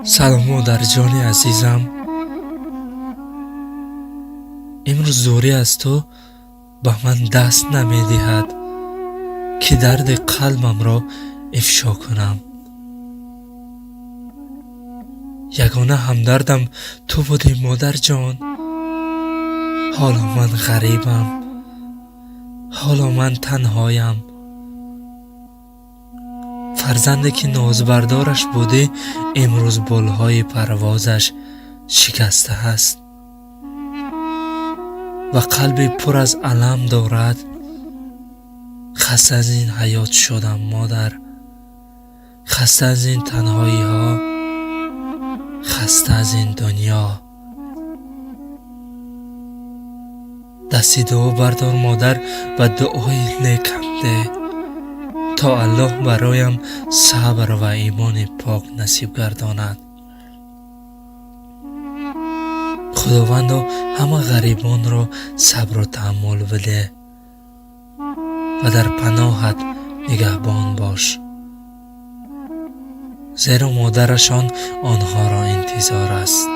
سلام مادر جان عزیزم، امروز دوری از تو به من دست نمی دهد که درد قلبم را افشا کنم. یگانه همدردم تو بودی مادر جان. حالا من غریبم، حالا من تنهایم. فرزندی که نازبردارش بوده امروز بلهای پروازش شکسته است و قلبی پر از الم دارد. خسته از این حیات شدم مادر، خسته از این تنهایی ها، خسته از این دنیا. دستی دعا بردار مادر و دعای نیکم ده تا الله برایم صبر و ایمان پاک نصیب گرداند. خداوندا همه غریبان را صبر و تحمل بده و در پناهت نگهبان باش، زیرا مادرشان آنها را انتظار است.